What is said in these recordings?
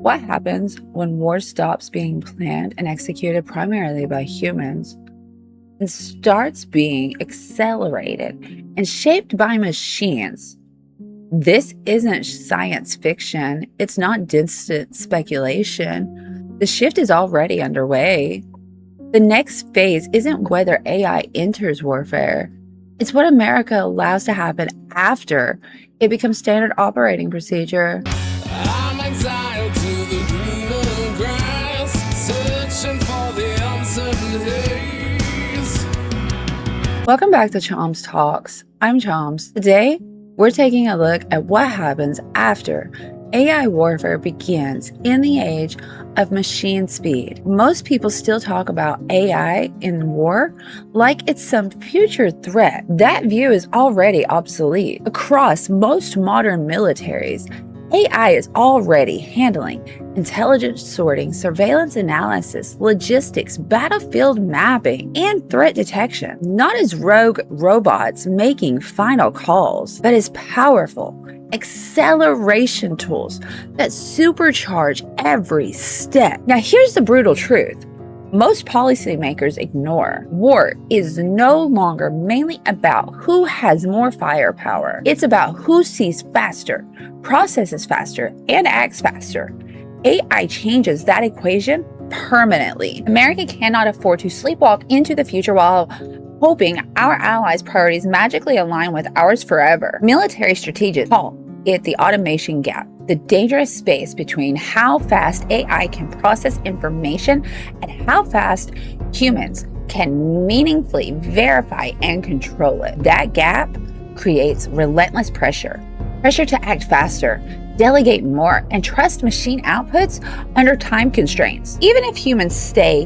What happens when war stops being planned and executed primarily by humans and starts being accelerated and shaped by machines? This isn't science fiction. It's not distant speculation. The shift is already underway. The next phase isn't whether AI enters warfare. It's what America allows to happen after it becomes standard operating procedure. I'm exiled to the greener grass, searching for the uncertain haze. Welcome back to Choms Talks. I'm Choms. Today, we're taking a look at what happens after AI warfare begins in the age of machine speed. Most people still talk about AI in war like it's some future threat. That view is already obsolete. Across most modern militaries, AI is already handling intelligence sorting, surveillance analysis, logistics, battlefield mapping, and threat detection. Not as rogue robots making final calls, but as powerful acceleration tools that supercharge every step. Now, here's the brutal truth. Most policymakers ignore. War is no longer mainly about who has more firepower. It's about who sees faster, processes faster, and acts faster. AI changes that equation permanently. America cannot afford to sleepwalk into the future while hoping our allies' priorities magically align with ours forever. Military strategists call it the automation gap, the dangerous space between how fast AI can process information and how fast humans can meaningfully verify and control it. That gap creates relentless pressure to act faster, delegate more, and trust machine outputs under time constraints. Even if humans stay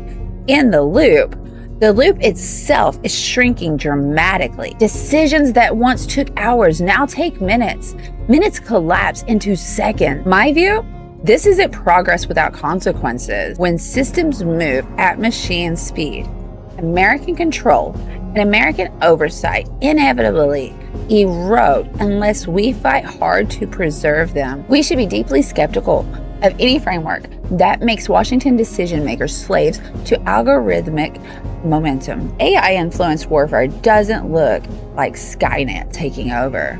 in the loop itself is shrinking dramatically. Decisions that once took hours now take minutes. Minutes collapse into seconds. My view? This isn't progress without consequences. When systems move at machine speed, American control and American oversight inevitably erode unless we fight hard to preserve them. We should be deeply skeptical of any framework that makes Washington decision makers slaves to algorithmic momentum. AI-influenced warfare doesn't look like Skynet taking over.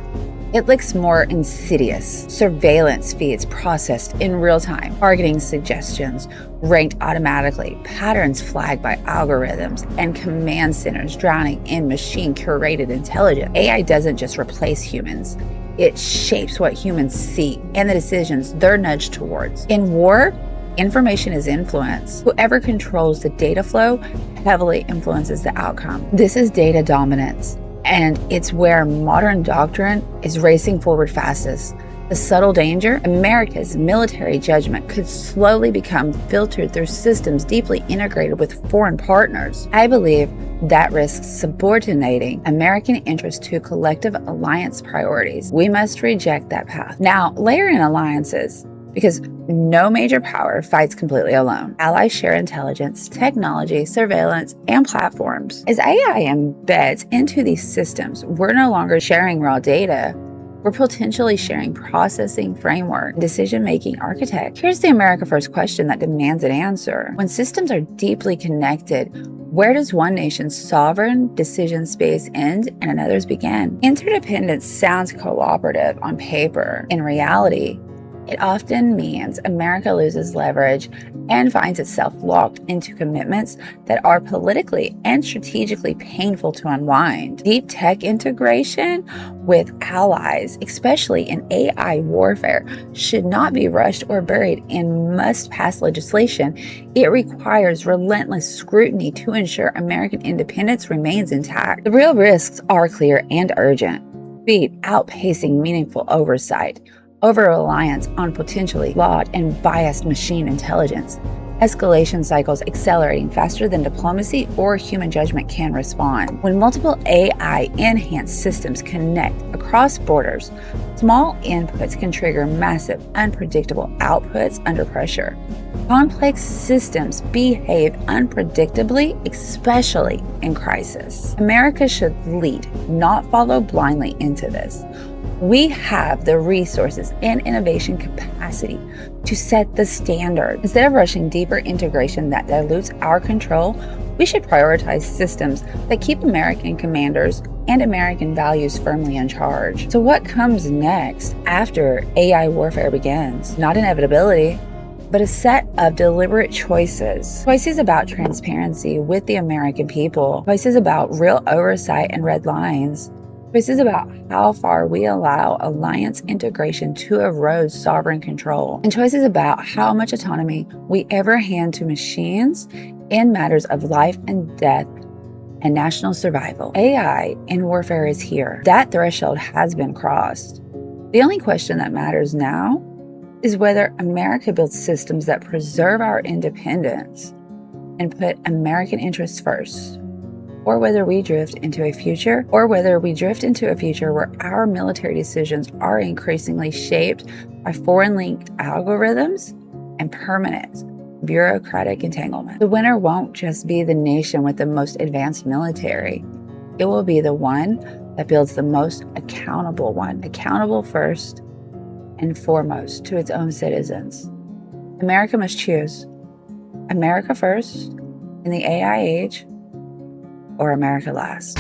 It looks more insidious. Surveillance feeds processed in real time, targeting suggestions ranked automatically, patterns flagged by algorithms, and command centers drowning in machine-curated intelligence. AI doesn't just replace humans. It shapes what humans see and the decisions they're nudged towards. In war, information is influence. Whoever controls the data flow heavily influences the outcome. This is data dominance, and it's where modern doctrine is racing forward fastest. The subtle danger: America's military judgment could slowly become filtered through systems deeply integrated with foreign partners. I believe that risks subordinating American interests to collective alliance priorities. We must reject that path. Now, layer in alliances, because no major power fights completely alone. Allies share intelligence, technology, surveillance, and platforms. As AI embeds into these systems, we're no longer sharing raw data. We're potentially sharing processing framework, decision-making architect. Here's the America First question that demands an answer. When systems are deeply connected, where does one nation's sovereign decision space end and another's begin? Interdependence sounds cooperative on paper. In reality, it often means America loses leverage and finds itself locked into commitments that are politically and strategically painful to unwind. Deep tech integration with allies, especially in AI warfare, should not be rushed or buried in must-pass legislation. It requires relentless scrutiny to ensure American independence remains intact. The real risks are clear and urgent. Speed outpacing meaningful oversight, over-reliance on potentially flawed and biased machine intelligence, escalation cycles accelerating faster than diplomacy or human judgment can respond. When multiple AI-enhanced systems connect across borders, small inputs can trigger massive, unpredictable outputs under pressure. Complex systems behave unpredictably, especially in crisis. America should lead, not follow blindly into this. We have the resources and innovation capacity to set the standard. Instead of rushing deeper integration that dilutes our control, we should prioritize systems that keep American commanders and American values firmly in charge. So what comes next after AI warfare begins? Not inevitability, but a set of deliberate choices. Choices about transparency with the American people. Choices about real oversight and red lines. Choices about how far we allow alliance integration to erode sovereign control. And choices about how much autonomy we ever hand to machines in matters of life and death and national survival. AI in warfare is here. That threshold has been crossed. The only question that matters now is whether America builds systems that preserve our independence and put American interests first, or whether we drift into a future where our military decisions are increasingly shaped by foreign-linked algorithms and permanent bureaucratic entanglement. The winner won't just be the nation with the most advanced military. It will be the one that builds the most accountable one, accountable first and foremost to its own citizens. America must choose America first in the AI age, or America last.